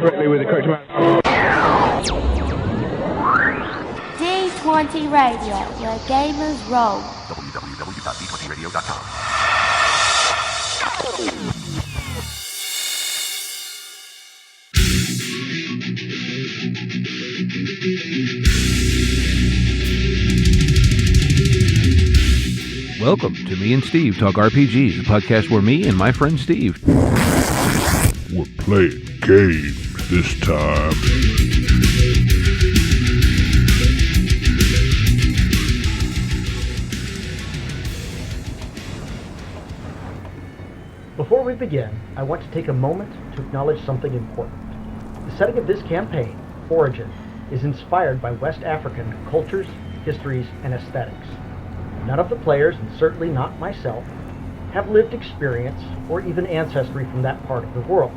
correctly with the correct amount. D20 Radio, where gamers roll. www.d20radio.com. Welcome to Me and Steve Talk RPGs, a podcast where me and my friend Steve... We're playing games this time. Before we begin, I want to take a moment to acknowledge something important. The setting of this campaign, Origin, is inspired by West African cultures, histories, and aesthetics. None of the players, and certainly not myself, have lived experience or even ancestry from that part of the world.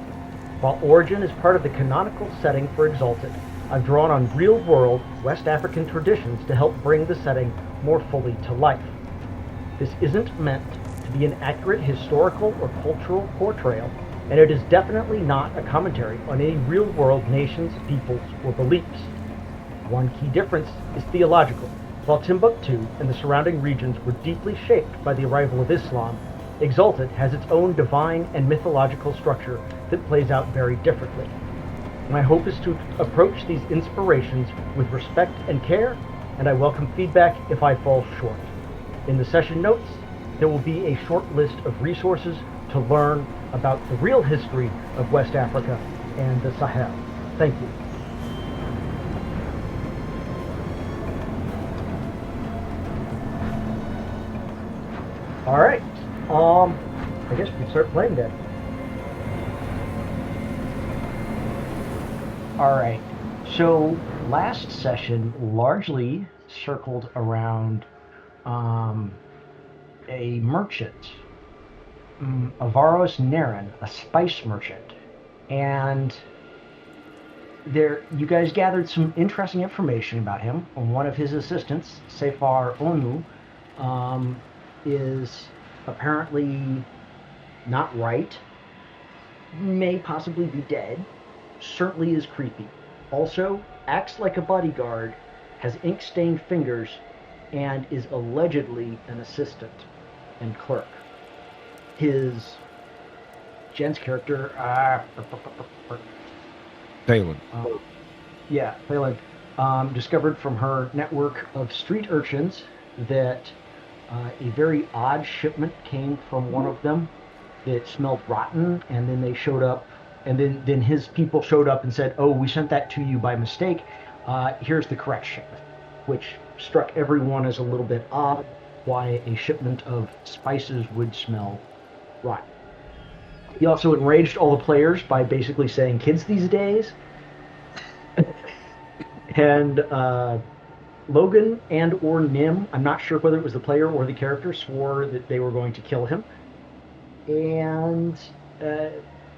While Origin is part of the canonical setting for Exalted, I've drawn on real-world West African traditions to help bring the setting more fully to life. This isn't meant to be an accurate historical or cultural portrayal, and it is definitely not a commentary on any real-world nations, peoples, or beliefs. One key difference is theological. While Timbuktu and the surrounding regions were deeply shaped by the arrival of Islam, Exalted has its own divine and mythological structure that plays out very differently. My hope is to approach these inspirations with respect and care, and I welcome feedback if I fall short. In the session notes, there will be a short list of resources to learn about the real history of West Africa and the Sahel. Thank you. All right. I guess we can start playing then. All right. So last session largely circled around a merchant, Avaros Naren, a spice merchant, and you guys gathered some interesting information about him. One of his assistants, Sefar Onu, is apparently not right, may possibly be dead, certainly is creepy. Also, acts like a bodyguard, has ink-stained fingers, and is allegedly an assistant and clerk. His Jen's character, Saelen. Saelen, discovered from her network of street urchins that a very odd shipment came from one of them that smelled rotten, and then they showed up, and then his people showed up and said, "Oh, we sent that to you by mistake. Here's the correct shipment," which struck everyone as a little bit odd, why a shipment of spices would smell rotten. He also enraged all the players by basically saying, "Kids these days," and Logan and or Nim, I'm not sure whether it was the player or the character, swore that they were going to kill him. And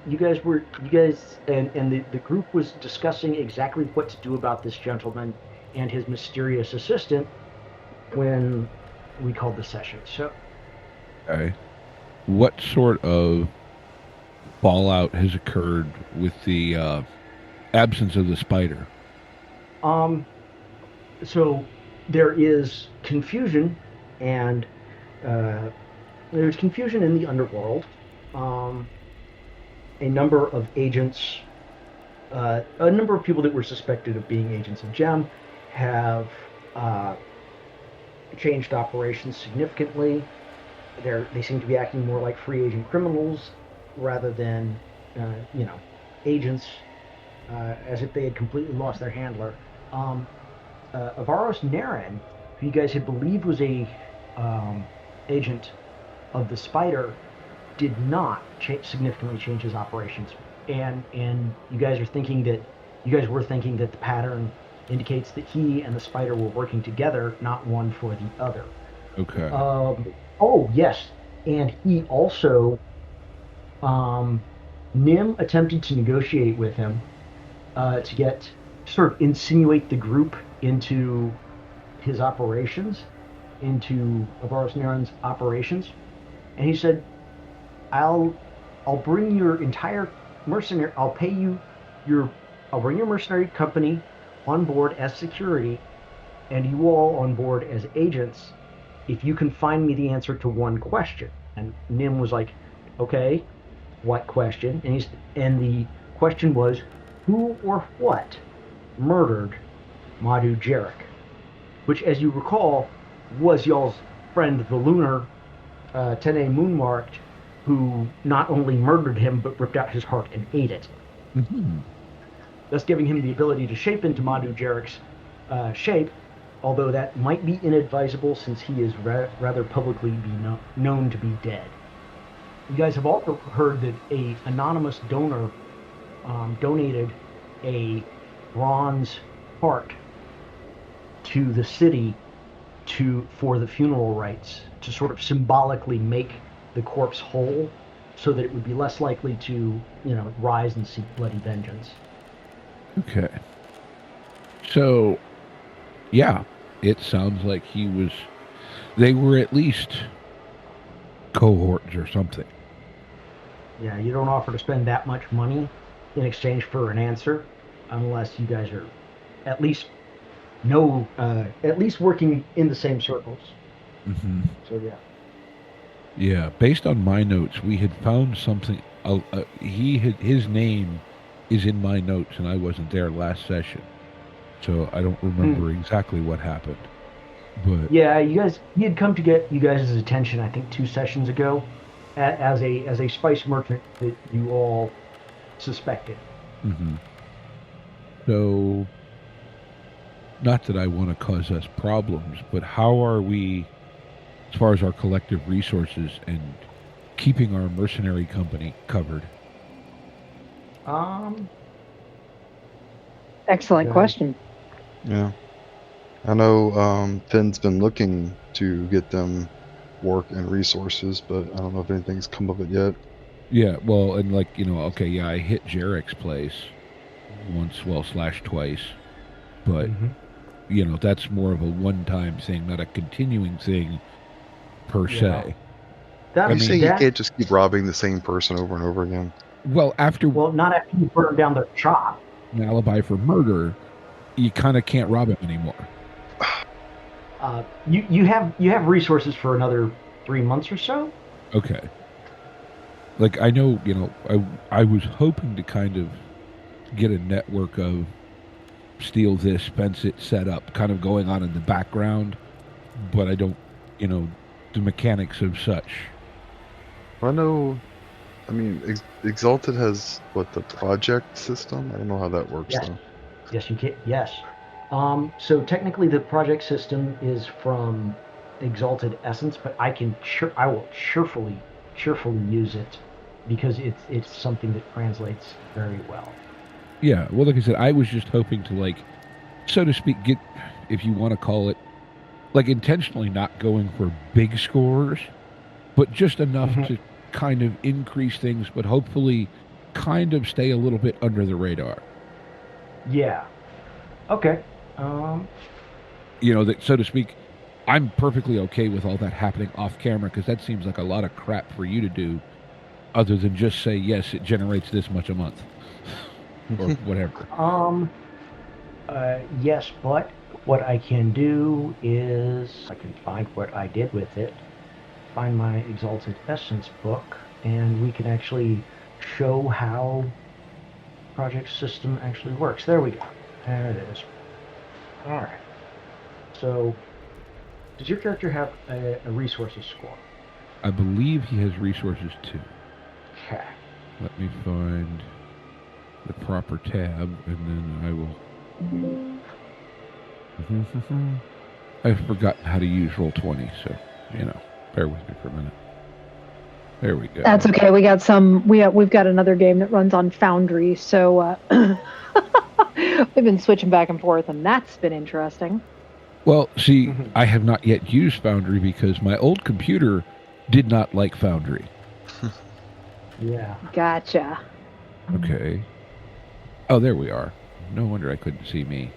you guys and the group was discussing exactly what to do about this gentleman and his mysterious assistant when we called the session. So, Okay. What sort of fallout has occurred with the absence of the spider? So there is confusion, and there's confusion in the underworld. A number of agents, a number of people that were suspected of being agents of GEM have changed operations significantly. They seem to be acting more like free agent criminals rather than, agents, as if they had completely lost their handler. Avaros Naren, who you guys had believed was a agent of the Spider, did not significantly change his operations, and you guys were thinking that the pattern indicates that he and the Spider were working together, not one for the other. Okay. Oh yes, and he also, Nim attempted to negotiate with him to sort of insinuate the group into his operations, into Avaros Naren's operations, and he said, I'll bring your entire mercenary, I'll pay you I'll bring your mercenary company on board as security, and you all on board as agents, if you can find me the answer to one question. And Nim was like, okay, what question? And the question was, who or what murdered Madhu Jarek? Which, as you recall, was y'all's friend, the Lunar Tene Moonmarked, who not only murdered him, but ripped out his heart and ate it. Mm-hmm. Thus giving him the ability to shape into Madhu Jarek's shape, although that might be inadvisable since he is rather publicly known to be dead. You guys have also heard that a anonymous donor donated a bronze heart to the city for the funeral rites, to sort of symbolically make the corpse whole, so that it would be less likely to, rise and seek bloody vengeance. Okay. So, yeah, it sounds like they were at least cohorts or something. Yeah, you don't offer to spend that much money in exchange for an answer, unless you guys are at least working in the same circles. Mm-hmm. So yeah. Yeah, based on my notes, we had found something. His name is in my notes, and I wasn't there last session, so I don't remember exactly what happened. But yeah, he had come to get you guys' attention, I think, 2 sessions ago, as a spice merchant that you all suspected. Mm-hmm. So, not that I want to cause us problems, but how are we, as far as our collective resources and keeping our mercenary company covered? Excellent question. Yeah. I know Finn's been looking to get them work and resources, but I don't know if anything's come of it yet. Yeah, well, and I hit Jarek's place once, / twice, but, that's more of a one-time thing, not a continuing thing per se. You can't just keep robbing the same person over and over again. Well, not after you burn down their shop. An alibi for murder, you kind of can't rob him anymore. You have resources for another 3 months or so. Okay. Like, I know, I was hoping to kind of get a network of steal this, fence it, set up, kind of going on in the background, but I don't, the mechanics of such. I know, Exalted has, the project system? I don't know how that works, though. Yes, you can. Yes. So technically the project system is from Exalted Essence, but I will cheerfully use it because it's something that translates very well. Yeah, well, like I said, I was just hoping to, so to speak, get, if you want to call it, intentionally not going for big scores, but just enough to kind of increase things, but hopefully kind of stay a little bit under the radar. Yeah. Okay. That, so to speak, I'm perfectly okay with all that happening off camera, because that seems like a lot of crap for you to do, other than just say, yes, it generates this much a month. Or whatever. Yes, but what I can do is I can find what I did with it, find my Exalted Essence book, and we can actually show how project system actually works. There we go. There it is. All right. So, does your character have a resources score? I believe he has resources too. Okay. Let me find the proper tab, and then I will... I've forgotten how to use Roll20, so, bear with me for a minute. There we go. That's okay. We got we've got another game that runs on Foundry, so we've been switching back and forth, and that's been interesting. Well, see, I have not yet used Foundry because my old computer did not like Foundry. Yeah. Gotcha. Okay. Oh, there we are. No wonder I couldn't see me.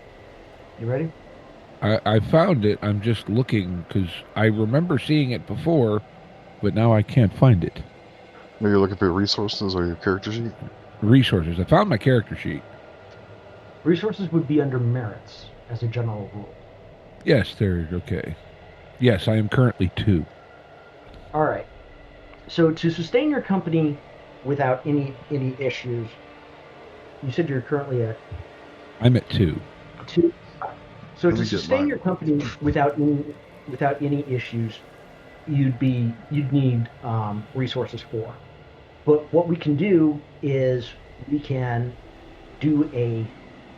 You ready? I found it. I'm just looking because I remember seeing it before, but now I can't find it. Maybe you're looking for your resources or your character sheet? Resources. I found my character sheet. Resources would be under merits as a general rule. Yes, they're okay. Yes, I am currently 2. All right. So to sustain your company without any issues, you said you're currently at I'm at 2. 2. So Let to me get sustain mine. your company without any issues, you'd need resources for. But what we can do is we can do a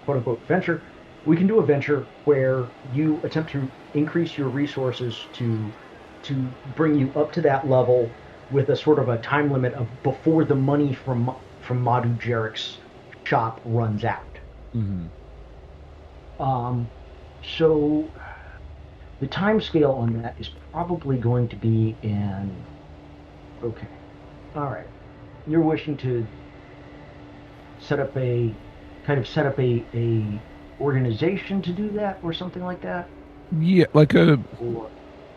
quote unquote venture. We can do a venture where you attempt to increase your resources to bring you up to that level with a sort of a time limit of before the money from Madhu Jarek's shop runs out. Mm-hmm. So the time scale on that is probably going to be in. Okay, all right. You're wishing to set up a organization to do that or something like that. Yeah, like a Or,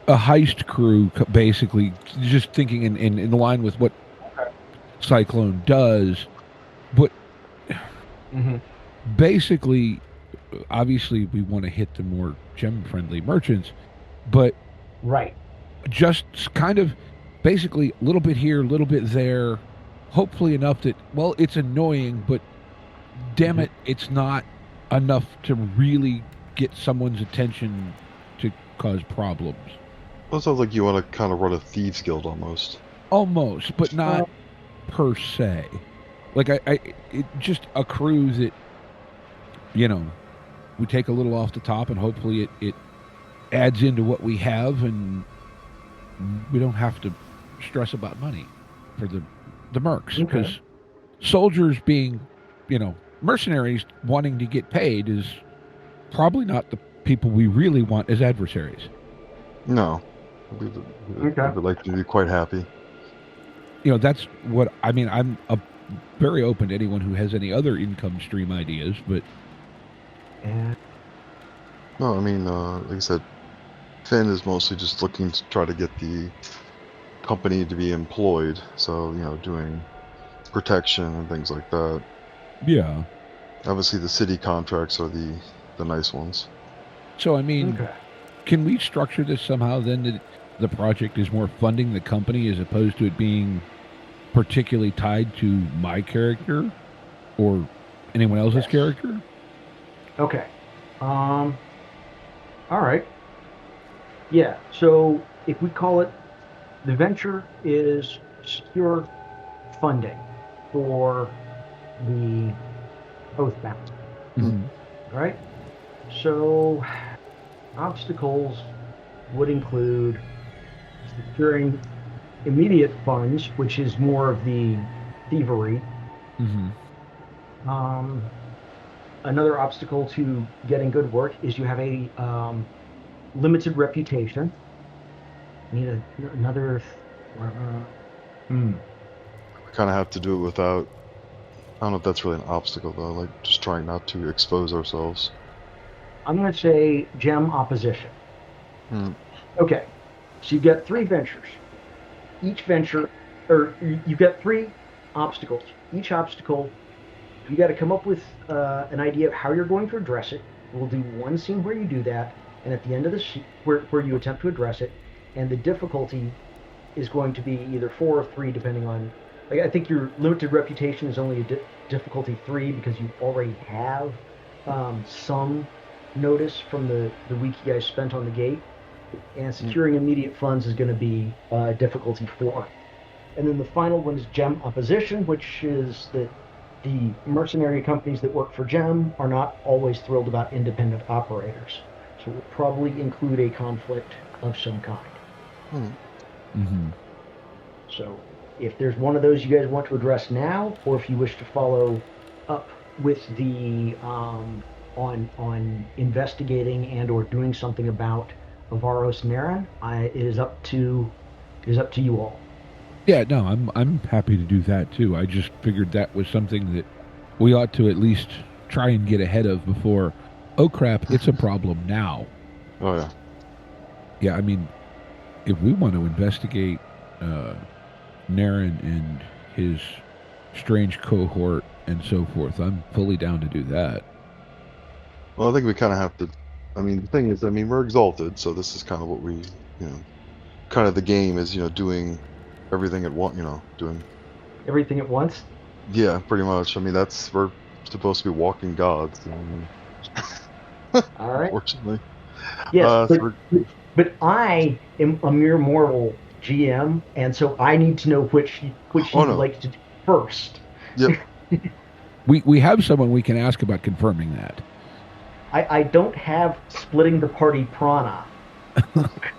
heist crew, basically, just thinking in line with what Cyclone does, but basically, obviously, we want to hit the more gem-friendly merchants, but right. just kind of basically a little bit here, a little bit there, hopefully enough that, well, it's annoying, but damn it, it's not enough to really get someone's attention to cause problems. Well, it sounds like you want to kind of run a thieves guild almost. Almost, but not per se. Like it just a crew that, we take a little off the top and hopefully it adds into what we have and we don't have to stress about money for the mercs. Because soldiers being, mercenaries wanting to get paid is probably not the people we really want as adversaries. No. We would like to be quite happy. That's what I mean. I'm very open to anyone who has any other income stream ideas, but no, I mean, like I said, Finn is mostly just looking to try to get the company to be employed. So, doing protection and things like that. Yeah. Obviously, the city contracts are the nice ones. So, I mean, can we structure this somehow then that the project is more funding the company as opposed to it being particularly tied to my character or anyone else's character? Okay. All right. Yeah. So if we call it, the venture is secure funding for the Oathbound. Mm-hmm. Right. So obstacles would include securing immediate funds, which is more of the thievery. Mm-hmm. Another obstacle to getting good work is you have a limited reputation. Need another. We kind of have to do it without. I don't know if that's really an obstacle though. Like just trying not to expose ourselves. I'm going to say gem opposition. Okay, so you've got 3 ventures. Each venture, or you've got 3 obstacles. Each obstacle, you got to come up with an idea of how you're going to address it. We'll do one scene where you do that, and at the end of the scene where you attempt to address it, and the difficulty is going to be either 4 or 3, depending on. Like, I think your limited reputation is only a difficulty 3 because you already have some notice from the week you guys spent on the gate, and securing immediate funds is going to be difficulty 4. And then the final one is gem opposition, which is that the mercenary companies that work for gem are not always thrilled about independent operators, so it will probably include a conflict of some kind. So if there's one of those you guys want to address now, or if you wish to follow up with the on investigating and or doing something about Avaros Naren, it is up to you all. Yeah, no, I'm happy to do that too. I just figured that was something that we ought to at least try and get ahead of before. Oh crap, it's a problem now. Oh yeah. Yeah, I mean, if we want to investigate Naren and his strange cohort and so forth, I'm fully down to do that. Well, I think we kind of have to. I mean, the thing is, I mean, we're exalted, so this is kind of what we, kind of the game is, doing everything at once, doing. Everything at once? Yeah, pretty much. I mean, we're supposed to be walking gods, All right. unfortunately. Yes, So but I am a mere mortal GM, and so I need to know which he Oh, no. likes to do first. Yep. We have someone we can ask about confirming that. I don't have splitting the party prana,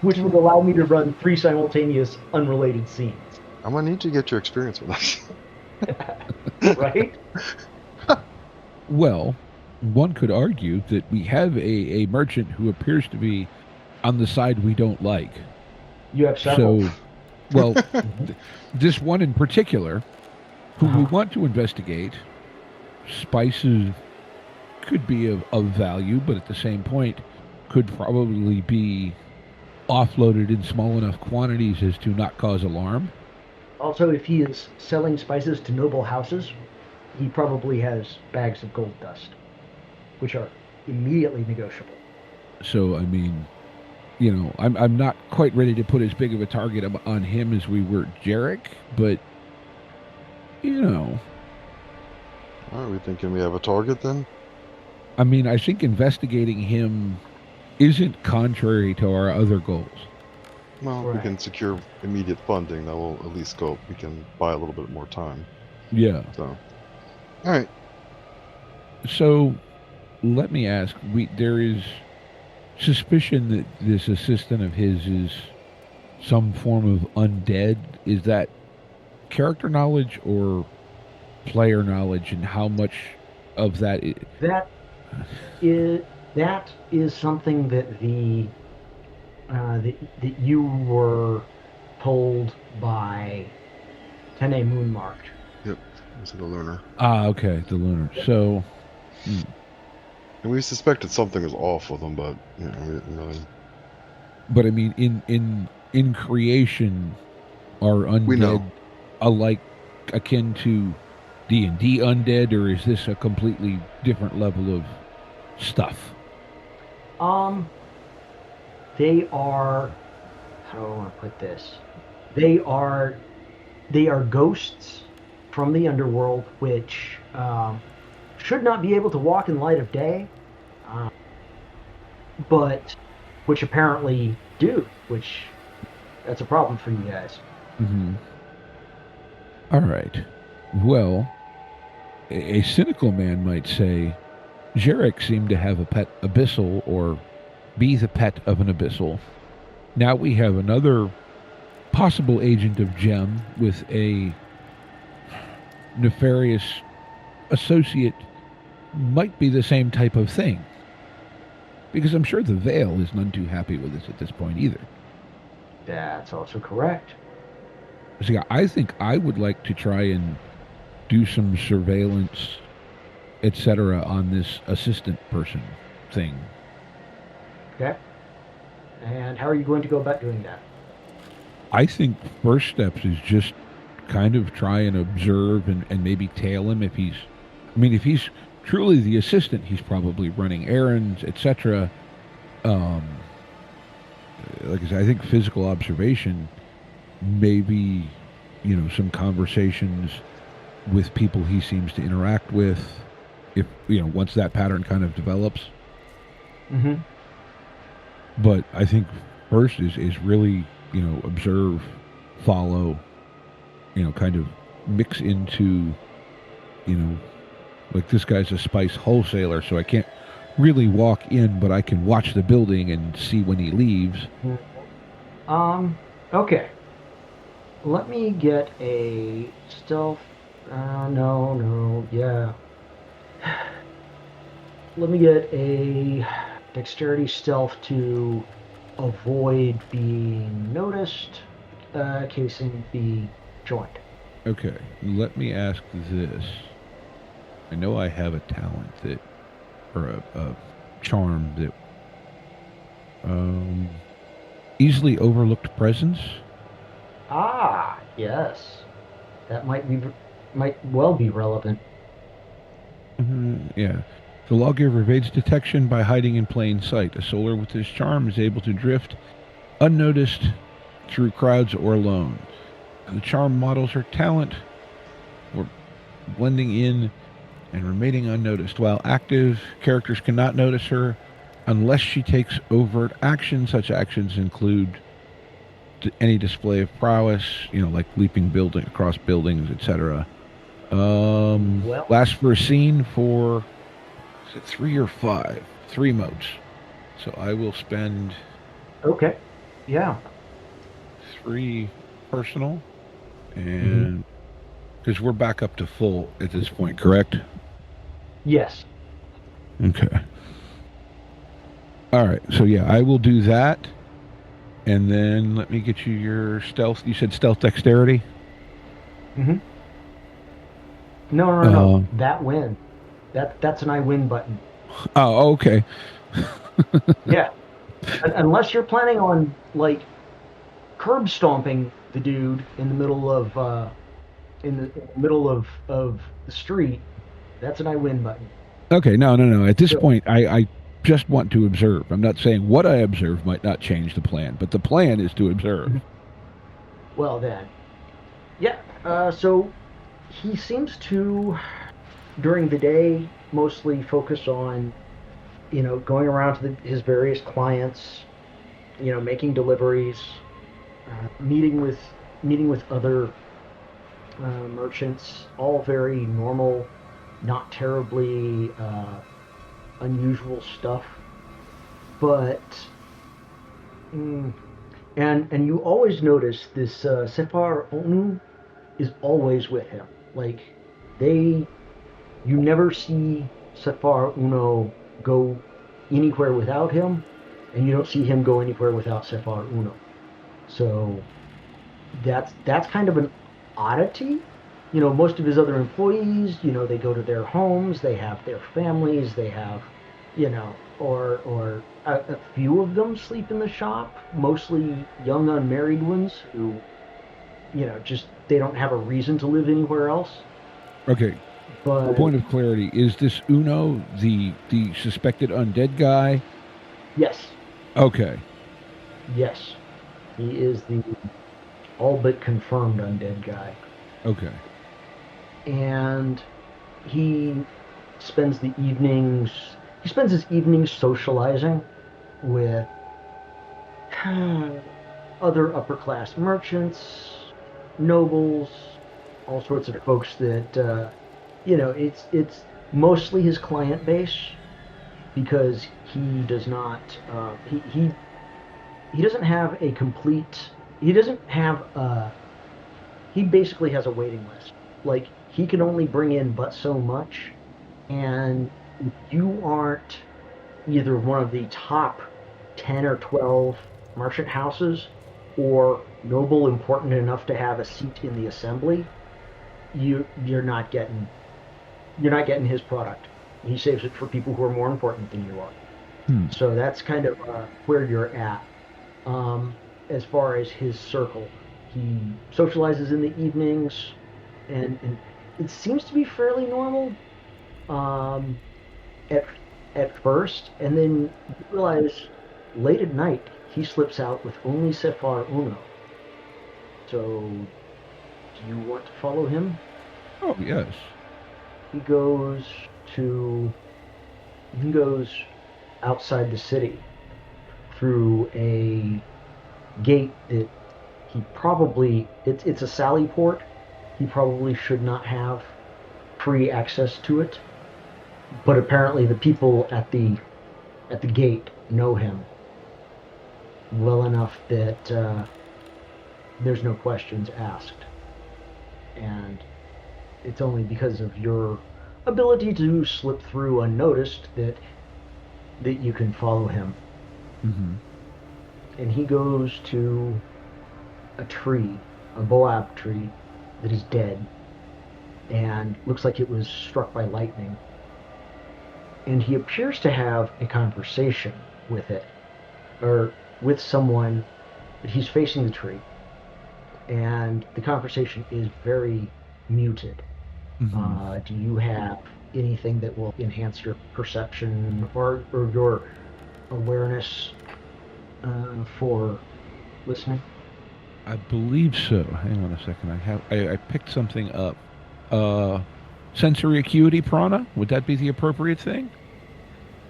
which would allow me to run 3 simultaneous unrelated scenes. I'm gonna need to get your experience with us. Right? Well, one could argue that we have a merchant who appears to be on the side we don't like. You have several. So, well, this one in particular, who we want to investigate, spices could be of value, but at the same point, could probably be offloaded in small enough quantities as to not cause alarm. Also, if he is selling spices to noble houses, he probably has bags of gold dust, which are immediately negotiable. So, I mean, I'm not quite ready to put as big of a target on him as we were Jarek, but, Are we thinking we have a target then? I mean, I think investigating him isn't contrary to our other goals. Well, Right. we can secure immediate funding that will at least go. We can buy a little bit more time. Yeah. So, all right. So, let me ask, there is suspicion that this assistant of his is some form of undead. Is that character knowledge or player knowledge, and how much of that That is something that that you were told by Tene Moonmarked. Yep. This is the learner. okay, the lunar. So, And we suspected something was off with him, but we didn't really. but I mean, in creation, are We know. undead alike akin to D&D undead, or is this a completely different level of stuff? They are, how do I want to put this? They are ghosts from the underworld, which should not be able to walk in light of day, but which apparently do, which that's a problem for you guys. Mm-hmm. All right. Well, a cynical man might say, Jarek seemed to have a pet abyssal, or be the pet of an abyssal. Now we have another possible agent of Gem with a nefarious associate. Might be the same type of thing. Because I'm sure the Veil is none too happy with us at this point either. That's also correct. So yeah, I think I would like to try and do some surveillance, etc., on this assistant person thing. Okay. And how are you going to go about doing that? I think first steps is just kind of try and observe and maybe tail him if he's truly the assistant, he's probably running errands, etc. Like I said, I think physical observation, maybe, some conversations with people he seems to interact with, if, once that pattern kind of develops. Mm-hmm. But I think first is really, observe, follow, kind of mix into, like this guy's a spice wholesaler, so I can't really walk in, but I can watch the building and see when he leaves. Okay. Let me get a stealth. Yeah. Let me get a dexterity stealth to avoid being noticed, casing the joint. Okay, let me ask this. I know I have a talent that, or a charm that, easily overlooked presence. Ah, yes. That might well be relevant. Yeah. The lawgiver evades detection by hiding in plain sight. A solar with his charm is able to drift unnoticed through crowds or alone. The charm models her talent for blending in and remaining unnoticed. While active, characters cannot notice her unless she takes overt action. Such actions include any display of prowess, like leaping across buildings, etc. Lasts for a scene for, is it 3 or 5? 3 modes. So I will spend... Okay. Yeah. 3 personal, and... Because we're back up to full at this point, correct? Yes. Okay. All right, so yeah, I will do that. And then let me get you your stealth. You said stealth dexterity? Mm-hmm. No. That win. That's an I win button. Oh, okay. Yeah. Unless you're planning on, like, curb stomping the dude in the middle of of the street, that's an I win button. Okay, no. At this point, I just want to observe. I'm not saying what I observe might not change the plan, but the plan is to observe. Well then, yeah. So he seems to, during the day, mostly focus on, going around to his various clients, making deliveries, meeting with other merchants, all very normal, not terribly unusual stuff, but and you always notice this Sephar Onu is always with him. Like, you never see Sephar Uno go anywhere without him, and you don't see him go anywhere without Sephar Uno. So that's kind of an oddity. Most of his other employees, they go to their homes, they have their families, they have, or a few of them sleep in the shop, mostly young unmarried ones who, just, they don't have a reason to live anywhere else. Okay. But, for point of clarity, is this Uno the suspected undead guy? Yes. Okay. Yes. He is the all but confirmed undead guy. Okay. And he spends his evenings socializing with other upper class merchants, nobles, all sorts of folks that it's mostly his client base, because he does not he doesn't have a complete, he basically has a waiting list. Like, he can only bring in but so much, and if you aren't either one of the top 10 or 12 merchant houses, or noble important enough to have a seat in the assembly, you're not getting his product. He saves it for people who are more important than you are. So that's kind of where you're at. As far as his circle, he socializes in the evenings, and it seems to be fairly normal at first, and then you realize late at night he slips out with only Sephar Uno. So, do you want to follow him? Oh, yes. He goes outside the city through a gate that he probably, it's a sally port. He probably should not have free access to it, but apparently the people at the gate know him well enough that there's no questions asked, and it's only because of your ability to slip through unnoticed that you can follow him. Mm-hmm. And he goes to a tree, a boab tree that is dead and looks like it was struck by lightning. And he appears to have a conversation with it, or with someone. He's facing the tree, and the conversation is very muted. Mm-hmm. Do you have anything that will enhance your perception or your awareness for listening? I believe so. Hang on a second. I picked something up. Sensory acuity prana? Would that be the appropriate thing?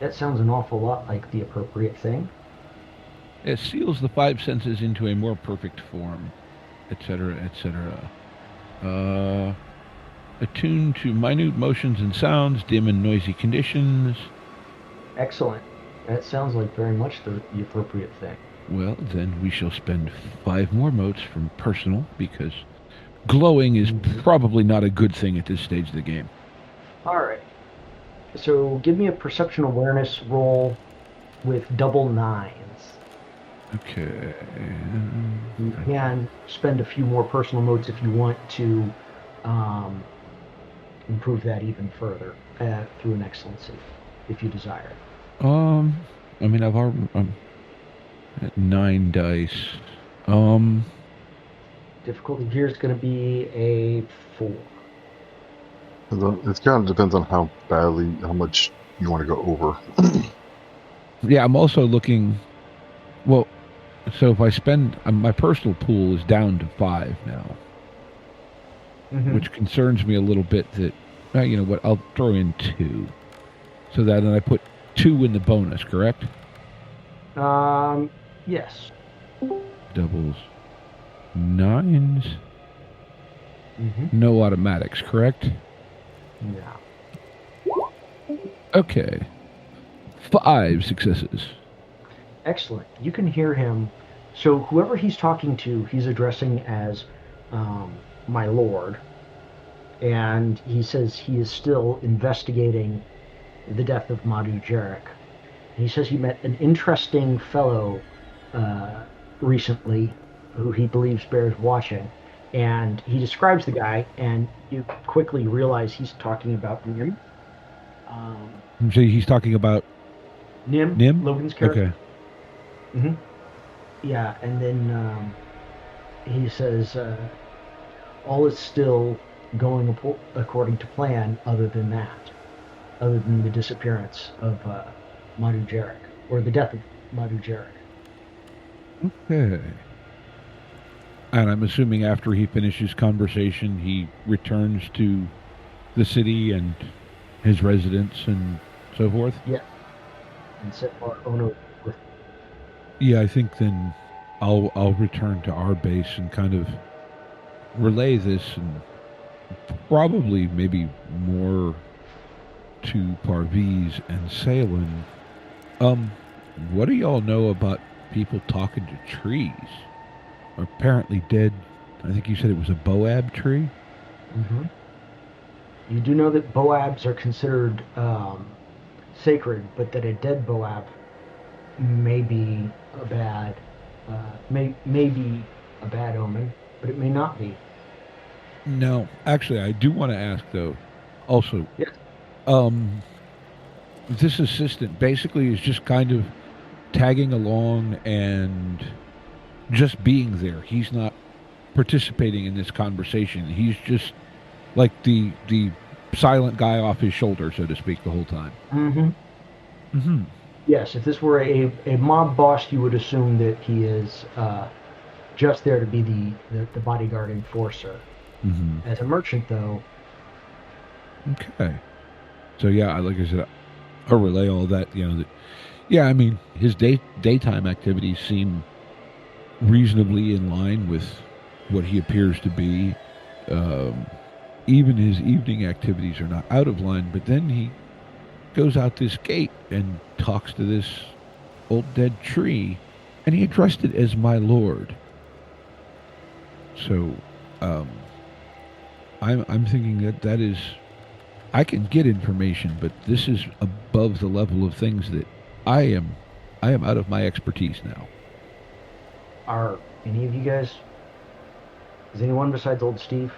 That sounds an awful lot like the appropriate thing. It seals the five senses into a more perfect form, etc., etc. Attuned to minute motions and sounds, dim and noisy conditions. Excellent. That sounds like very much the appropriate thing. Well, then we shall spend 5 more motes from personal, because glowing is probably not a good thing at this stage of the game. Alright. So give me a perception awareness roll with double 9s. Okay. You can spend a few more personal motes if you want to improve that even further through an excellency, if you desire. I mean, I'm at 9 dice. Difficulty here is going to be a 4. It kind of depends on how much you want to go over. Yeah, I'm also looking. Well, so if I spend my personal pool is down to 5 now, which concerns me a little bit. That you know what, I'll throw in 2, so that then I put 2 in the bonus. Correct? Yes. Doubles, 9s. No automatics. Correct? Yeah. Okay. 5 successes. Excellent. You can hear him. So whoever he's talking to, he's addressing as my lord. And he says he is still investigating the death of Madhu Jarek. He says he met an interesting fellow recently who he believes bears watching. And he describes the guy, and you quickly realize he's talking about Nim. So he's talking about Nim? Logan's character. Okay. Yeah, and then he says all is still going according to plan other than the disappearance of Madhu Jarek, or the death of Madhu Jarek. Okay. And I'm assuming after he finishes conversation, he returns to the city and his residence and so forth? Yeah. And set our owner with. Yeah, I think then I'll return to our base and kind of relay this, and probably maybe more to Parviz and Saelen. What do y'all know about people talking to trees? Apparently dead. I think you said it was a boab tree? You do know that boabs are considered sacred, but that a dead boab may be a bad may be a bad omen, but it may not be. No, actually, I do want to ask though. Also, yes. This assistant basically is just kind of tagging along and just being there. He's not participating in this conversation. He's just like the silent guy off his shoulder, so to speak, the whole time. Yes, if this were a mob boss, you would assume that he is just there to be the bodyguard enforcer. As a merchant, though. Okay. So yeah, like I said, I'll relay all that. You know that. Yeah, I mean, his daytime activities seem reasonably in line with what he appears to be. Even his evening activities are not out of line, but then he goes out this gate and talks to this old dead tree, and he addressed it as my lord. So I'm thinking that is, I can get information, but this is above the level of things that I am out of my expertise now. Are any of you guys? Is anyone besides old Steve?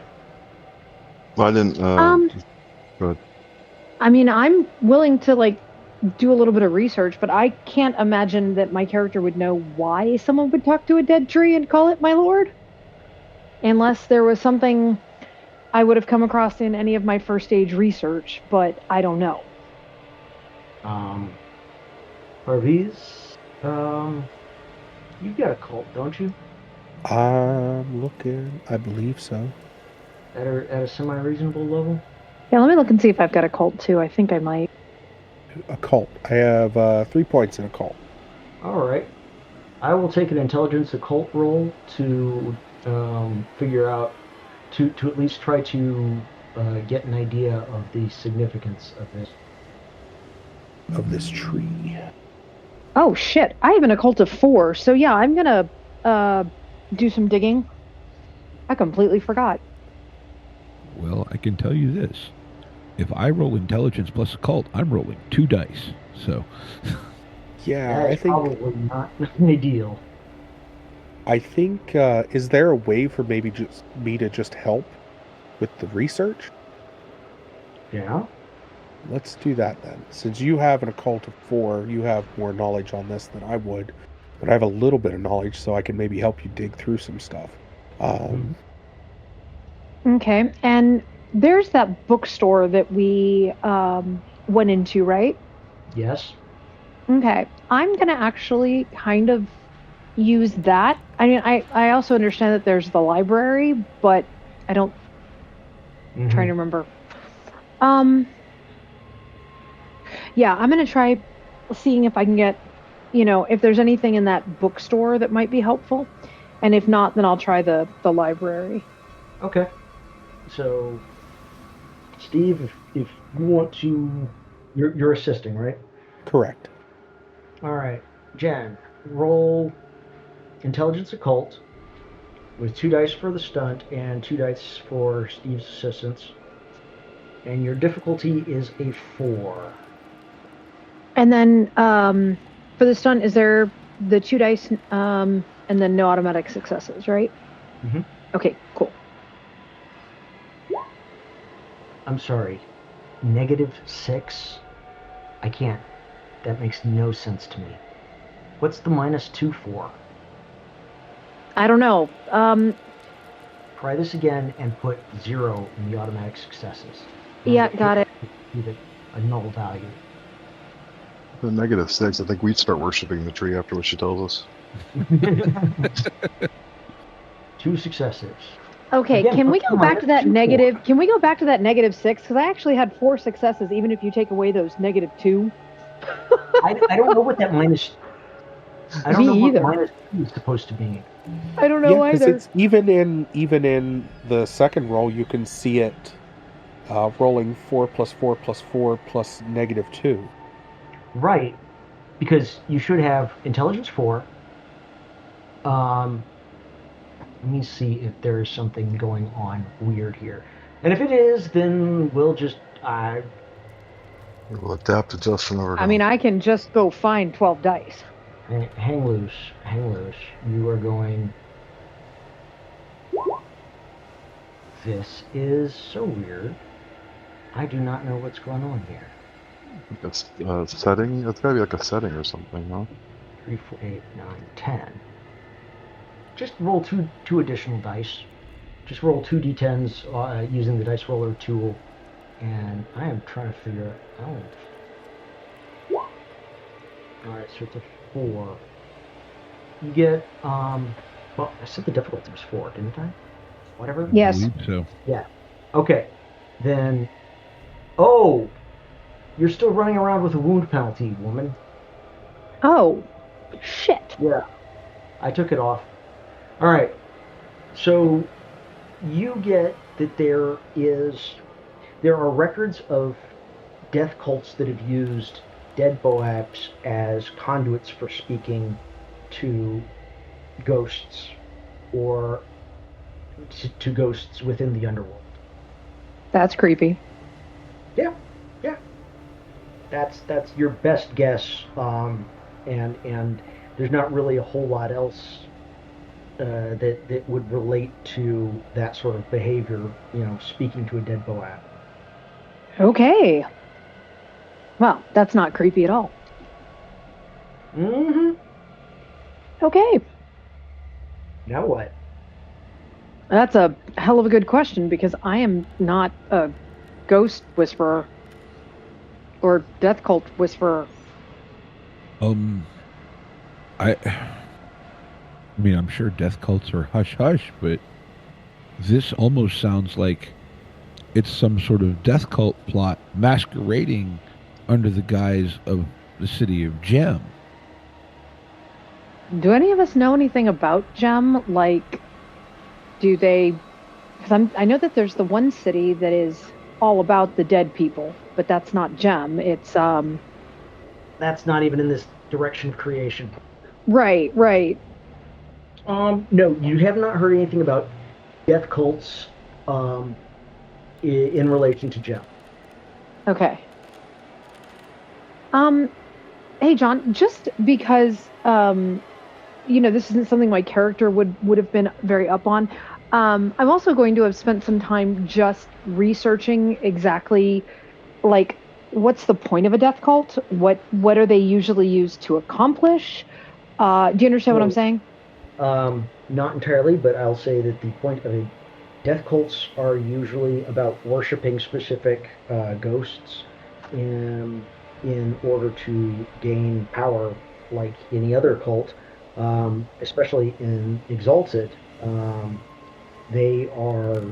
I didn't. Go ahead. I mean, I'm willing to do a little bit of research, but I can't imagine that my character would know why someone would talk to a dead tree and call it my lord, unless there was something I would have come across in any of my first stage research, but I don't know. Parviz, you've got a cult, don't you? I'm looking. I believe so. At a semi-reasonable level? Yeah, let me look and see if I've got a cult too. I think I might. A cult. I have 3 points in a cult. Alright. I will take an intelligence occult roll to figure out, to at least try to get an idea of the significance of this. Of this tree. Oh shit! I have an occult of 4, so yeah, I'm gonna do some digging. I completely forgot. Well, I can tell you this. If I roll intelligence plus occult, I'm rolling 2 dice. So, Yeah, That's I think. probably not ideal. I think. Is there a way for maybe just me to just help with the research? Yeah? Let's do that then. Since you have an occult of 4, you have more knowledge on this than I would. But I have a little bit of knowledge, so I can maybe help you dig through some stuff. Okay, and there's that bookstore that we went into, right? Yes? Okay, I'm gonna actually kind of use that. I mean, I also understand that there's the library, but I don't. I'm trying to remember. Yeah, I'm gonna try seeing if I can get, if there's anything in that bookstore that might be helpful, and if not, then I'll try the library. Okay. So, Steve, if you want to, you're assisting, right? Correct. All right, Jen, roll intelligence occult with 2 dice for the stunt and 2 dice for Steve's assistance, and your difficulty is a 4. And then for the stunt, is there the 2 dice and then no automatic successes, right? Mm-hmm. Okay, cool. I'm sorry, -6? I can't. That makes no sense to me. What's the -2 for? I don't know. Try this again and put 0 in the automatic successes. Yeah, got it. Give it a null value. The -6, I think we'd start worshiping the tree after what she tells us. 2 successes. Okay, Again, can we what's go the back to that -2 negative? for? Can we go back to that -6? Because I actually had 4 successes, even if you take away those -2. I don't know what that minus. I don't Me know what either. -2 is supposed to be. I don't know because either. it's even in the second roll, you can see it rolling 4 + 4 + 4 + -2. Right, because you should have intelligence 4. Let me see if there is something going on weird here, and if it is, then we'll just. We'll adapt, adjust, and overcome. I mean, I can just go find 12 dice. Hang loose. You are going. This is so weird. I do not know what's going on here. It's setting. It's gotta be like a setting or something, no? 3, 4, 8, 9, 10. Just roll two additional dice. Just roll 2 d10s using the dice roller tool, and I am trying to figure it out. Alright, so it's a 4. You get, well, I said the difficulty was 4, didn't I? Whatever? Yes. I believe so. Yeah. Okay. Then, oh! You're still running around with a wound penalty, woman. Oh, shit. Yeah. I took it off. Alright. So, you get that there are records of death cults that have used dead boaps as conduits for speaking to ghosts or to ghosts within the underworld. That's creepy. Yeah. That's your best guess, and there's not really a whole lot else that would relate to that sort of behavior. Speaking to a dead boap. Okay. Well, that's not creepy at all. Mm-hmm. Okay. Now what? That's a hell of a good question because I am not a ghost whisperer or death cult whisperer. I mean, I'm sure death cults are hush hush, but this almost sounds like it's some sort of death cult plot masquerading under the guise of the city of Gem. Do any of us know anything about Gem? Like, do they? Because I know that there's the one city that is all about the dead people, but that's not Gem. It's That's not even in this direction of creation. Right. No, you have not heard anything about death cults in relation to Gem. Okay. Hey John, just because this isn't something my character would have been very up on. I'm also going to have spent some time just researching exactly, like, what's the point of a death cult? What are they usually used to accomplish? Do you understand what I'm saying? Not entirely, but I'll say that the point of death cults are usually about worshiping specific ghosts in order to gain power, like any other cult, especially in Exalted. They are,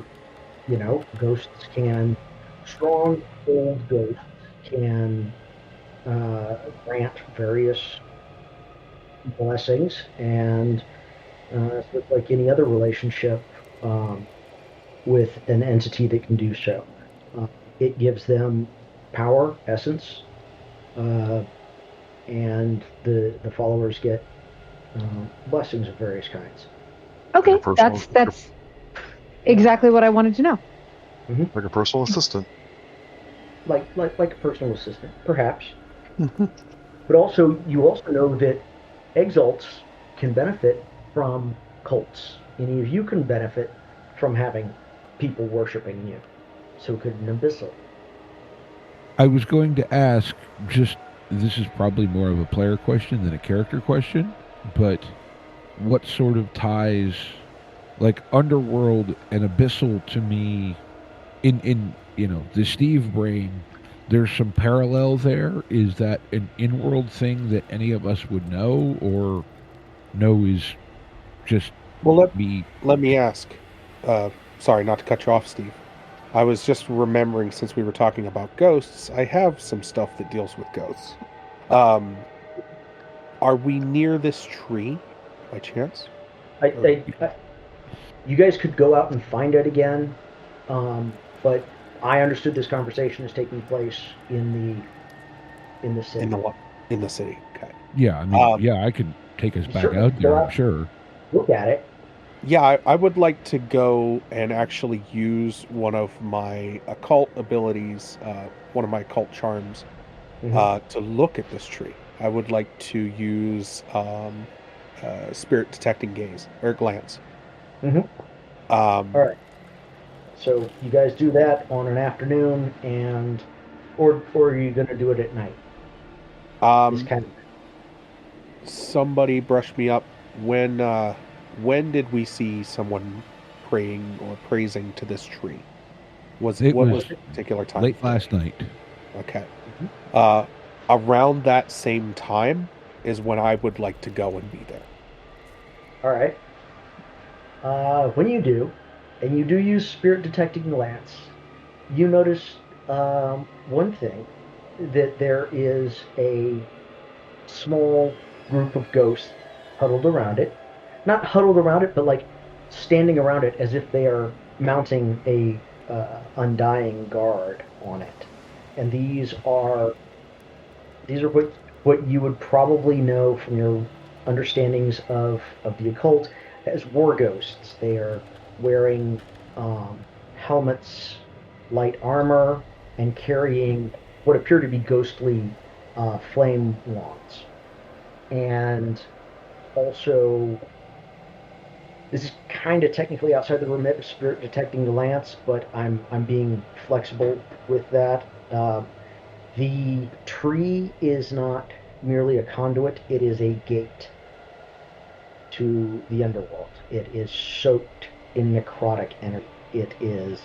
ghosts can, strong, old ghosts can grant various blessings, and so it's like any other relationship with an entity that can do so. It gives them power, essence, and the followers get blessings of various kinds. Okay, that's exactly what I wanted to know. Like a personal assistant. Like a personal assistant, perhaps. But also, you also know that exalts can benefit from cults. Any of you can benefit from having people worshiping you. So could an abyssal. I was going to ask, this is probably more of a player question than a character question, but what sort of ties, like Underworld and Abyssal, to me, in the Steve brain, there's some parallel there. Is that an in-world thing that any of us would know, or no is just let me ask. Sorry, not to cut you off, Steve. I was just remembering, since we were talking about ghosts, I have some stuff that deals with ghosts. Are we near this tree, by chance? You guys could go out and find it again, but I understood this conversation is taking place in the city. In the city. Okay. Yeah, I mean, I can take us back out there, I'm sure. Look at it. Yeah, I would like to go and actually use one of my occult abilities, one of my occult charms, to look at this tree. I would like to use spirit detecting gaze or glance. All right. So you guys do that on an afternoon, or are you going to do it at night? Somebody brushed me up. When did we see someone praying or praising to this tree? What was the particular time? Late last night. Okay. Around that same time is when I would like to go and be there. All right. When you do, and you do use spirit detecting glance, you notice one thing, that there is a small group of ghosts huddled around it. Not huddled around it, but like standing around it as if they are mounting a undying guard on it. And these are what you would probably know from your understandings of the occult as war ghosts. They are wearing helmets, light armor, and carrying what appear to be ghostly flame wands. And also, this is kind of technically outside the remit of spirit detecting the lance, but I'm being flexible with that. The tree is not merely a conduit, it is a gate to the underworld. It is soaked in necrotic energy. It is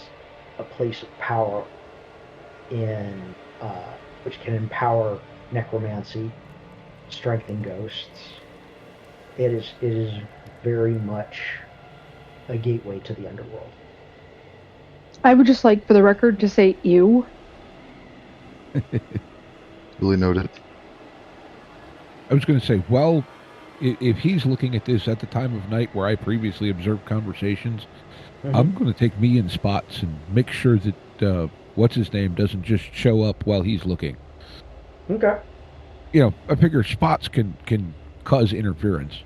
a place of power in which can empower necromancy, strengthen ghosts. It is very much a gateway to the underworld. I would just like, for the record, to say ew. Really noted. I was going to say, well, if he's looking at this at the time of night where I previously observed conversations, I'm going to take me in spots and make sure that what's his name doesn't just show up while he's looking. Okay. You know, I figure spots can cause interference,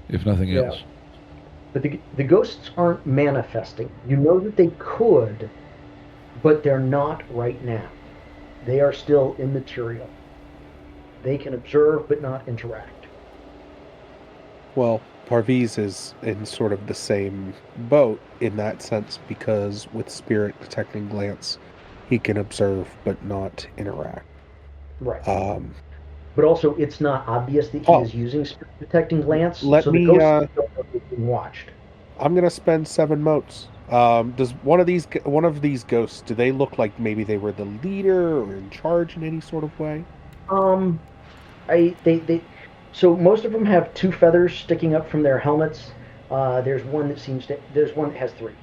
if nothing else. But the ghosts aren't manifesting. You know that they could, but they're not right now. They are still immaterial. They can observe but not interact. Well, Parviz is in sort of the same boat in that sense, because with spirit detecting glance, he can observe but not interact. Right. But also, it's not obvious that he is using spirit detecting glance, the ghosts don't know they're being watched. I'm gonna spend 7 motes. Does one of these ghosts, do they look like maybe they were the leader or in charge in any sort of way? So most of them have 2 feathers sticking up from their helmets. There's one that has 3.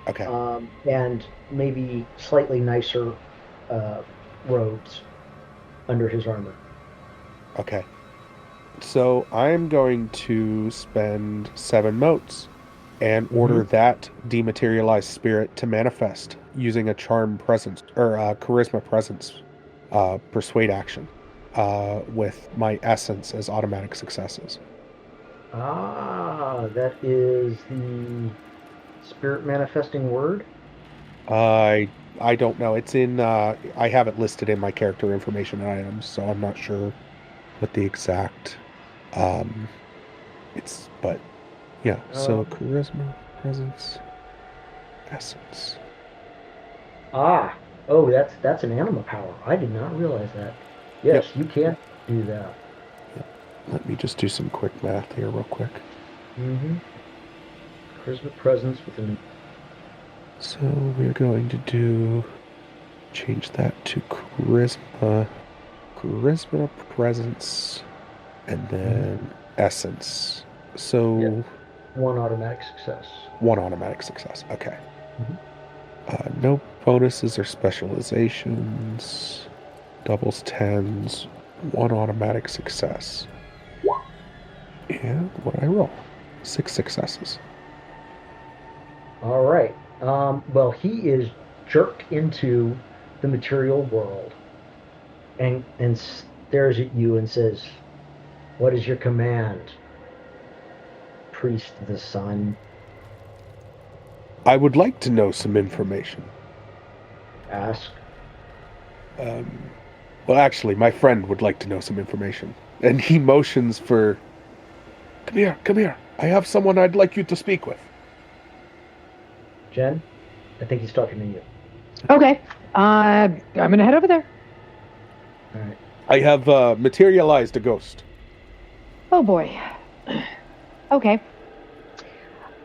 Okay. And maybe slightly nicer robes under his armor. Okay. So I'm going to spend 7 motes and order that dematerialized spirit to manifest using a charm presence or charisma presence persuade action with my essence as automatic successes. That is the spirit manifesting word? I don't know. It's in I have it listed in my character information items, so I'm not sure what the exact it's, but yeah. So charisma, presence, essence. That's an anima power. I did not realize that. Yes, you can do that. Yep. Let me just do some quick math here real quick. Charisma presence with an... So we're going to change that to charisma presence, and then essence. So 1 automatic success. 1 automatic success. Okay. No bonuses or specializations. Doubles 10s. 1 automatic success. And what I roll? 6 successes. All right. Well, he is jerked into the material world and stares at you and says, "What is your command, priest of the sun?" I would like to know some information. Ask. Well, actually, my friend would like to know some information. And he motions for... Come here. I have someone I'd like you to speak with. Jen, I think he's talking to you. Okay. I'm going to head over there. All right. I have materialized a ghost. Oh, boy. Okay.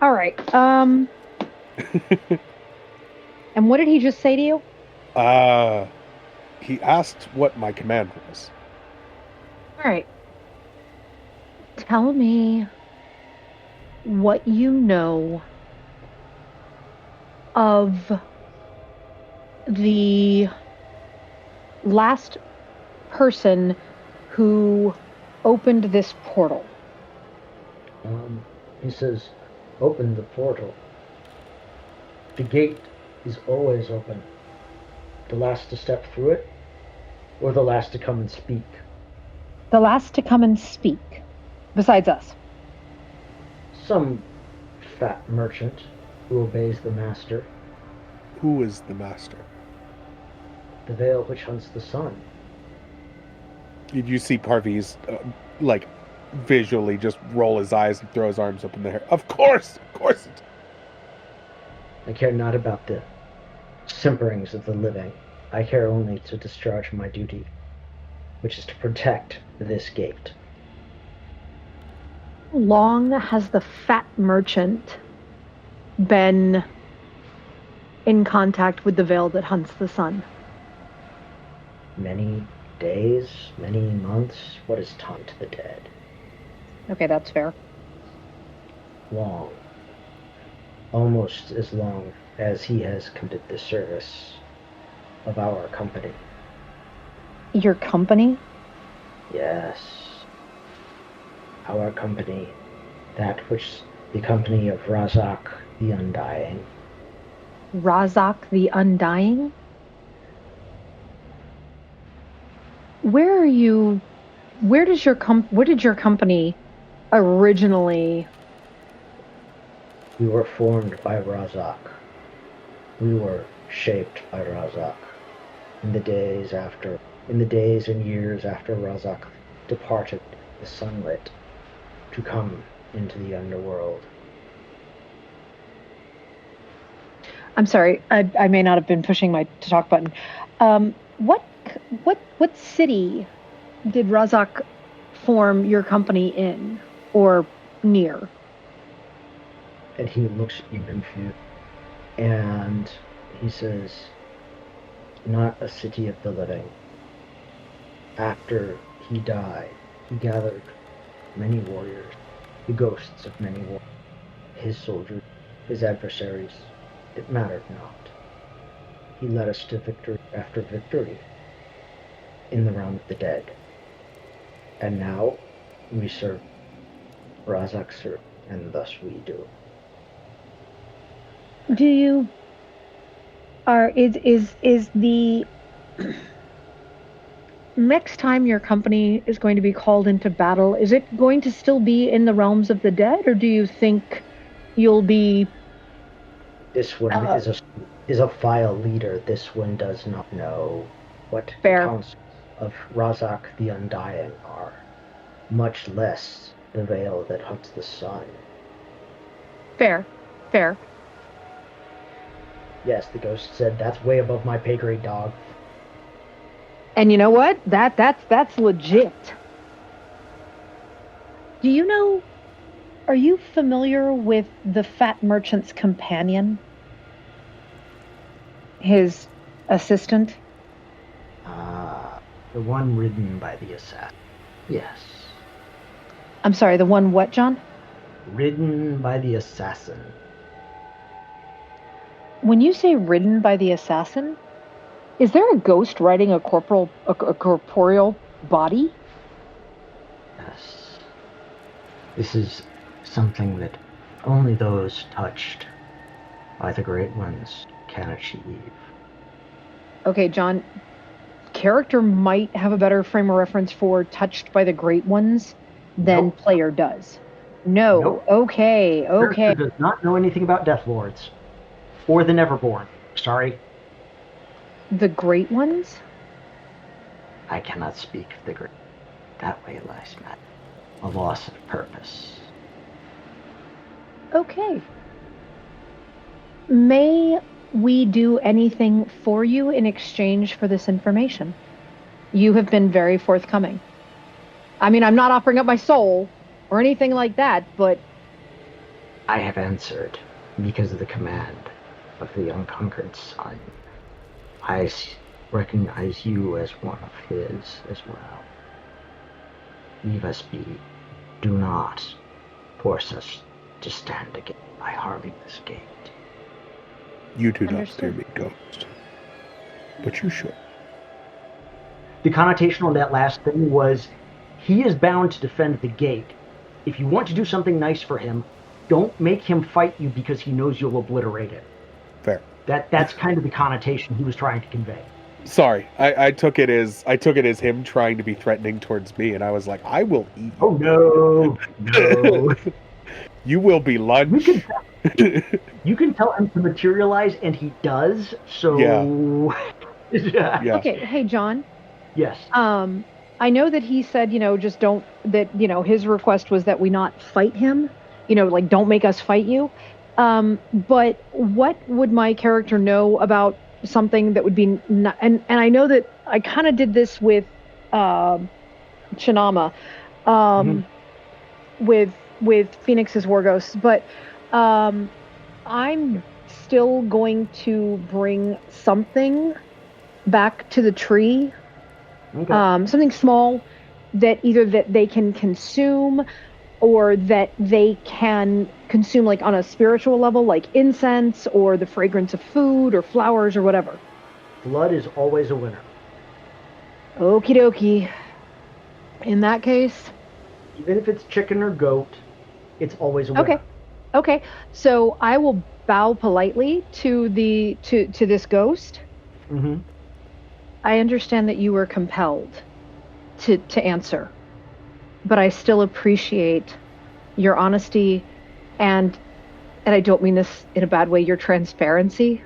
All right. And what did he just say to you? He asked what my command was. All right. Tell me what you know of the last person who opened this portal. He says, "Open the portal. The gate is always open. The last to step through it, or the last to come and speak?" The last to come and speak, besides us. Some fat merchant who obeys the master. Who is the master? The veil which hunts the sun. Did you see Parviz, visually just roll his eyes and throw his arms up in the air? Of course! I care not about the simperings of the living. I care only to discharge my duty, which is to protect this gate. How long has the fat merchant been in contact with the veil that hunts the sun? Many days, many months. What is taunt to the dead? Okay, that's fair. Long. Almost as long as he has committed the service of our company. Your company? Yes. Our company. That which the company of Razak the Undying. Razak the Undying? Where did your company originally? We were formed by Razak. We were shaped by Razak. In the days and years after Razak departed the sunlit to come into the underworld. I'm sorry, I may not have been pushing my to talk button. What city did Razak form your company in, or near? And he looks at you confused. And he says, not a city of the living. After he died, he gathered many warriors, the ghosts of many warriors, his soldiers, his adversaries. It mattered not. He led us to victory after victory in the realm of the dead. And now we serve Razak serve, and thus we do. Is the next time your company is going to be called into battle, is it going to still be in the realms of the dead, or do you think you'll be? This one is a file leader. This one does not know what Fair. the councils of Razak the Undying are, much less the veil that hunts the sun. Fair. Yes, the ghost said, that's way above my pay grade, dog. And you know what? That's legit. Do you know? Are you familiar with the Fat Merchant's companion? His assistant? The one ridden by the assassin. Yes. I'm sorry, the one what, John? Ridden by the assassin. When you say ridden by the assassin, is there a ghost riding a corporeal body? Yes. This is something that only those touched by the Great Ones can achieve. Okay, John, character might have a better frame of reference for touched by the Great Ones than Nope. player does. No. Nope. Okay. Character does not know anything about Death Lords. Or the Neverborn. Sorry. The Great Ones? I cannot speak of the Great. That way lies not a loss of purpose. Okay. May we do anything for you in exchange for this information? You have been very forthcoming. I mean, I'm not offering up my soul or anything like that, but... I have answered because of the command of the unconquered sun. I recognize you as one of his as well. Leave us be. Do not force us to stand again by harming this gate. You do not Understood. fear me, ghost. But you should. The connotation on that last thing was, he is bound to defend the gate. If you want to do something nice for him, don't make him fight you because he knows you'll obliterate it. Fair. That's kind of the connotation he was trying to convey. Sorry, I took it as him trying to be threatening towards me, and I was like, I will eat you. Oh no. You will be lunch. You can tell him to materialize, and he does. So Yeah. Okay, hey, John. Yes. I know that he said, just don't, that, his request was that we not fight him, like don't make us fight you. But what would my character know about something that would be, and I know that I kind of did this with Chinama, with Phoenix's War Ghosts, but I'm still going to bring something back to the tree. Okay. Something small that either that they can consume or that they can consume like on a spiritual level, like incense or the fragrance of food or flowers or whatever. Blood is always a winner. Okie dokie. In that case, Even if it's chicken or goat, it's always a winner. okay. So I will bow politely to this ghost. Mm-hmm. I understand that you were compelled to answer, but I still appreciate your honesty and I don't mean this in a bad way, your transparency.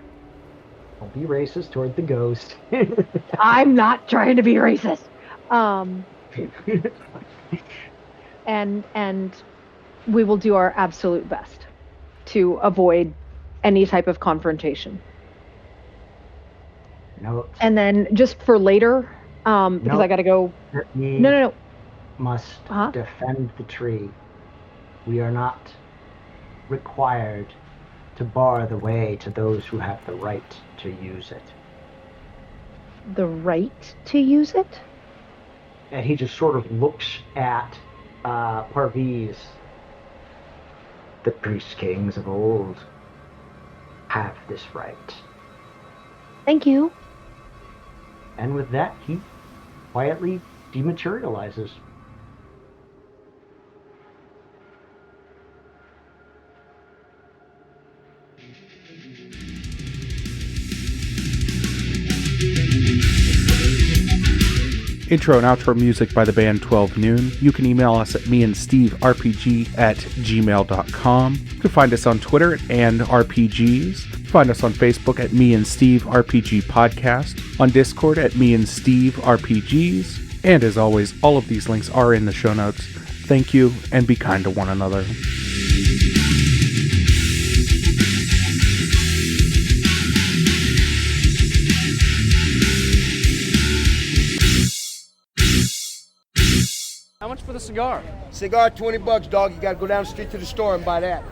Don't be racist toward the ghost. I'm not trying to be racist. And we will do our absolute best to avoid any type of confrontation. No. And then just for later, because I got to go. No. Must defend the tree. We are not required to bar the way to those who have the right to use it. The right to use it? And he just sort of looks at Parviz. The priest kings of old have this right. Thank you. And with that, he quietly dematerializes. Intro and outro music by the band 12 Noon. You can email us at meandsteverpg@gmail.com. You can find us on Twitter and RPGs. Find us on Facebook at Me and Steve RPG Podcast, on Discord at Me and Steve RPGs, and as always, all of these links are in the show notes. Thank you, and be kind to one another. How much for the cigar? Cigar, $20, dog. You gotta go down the street to the store and buy that.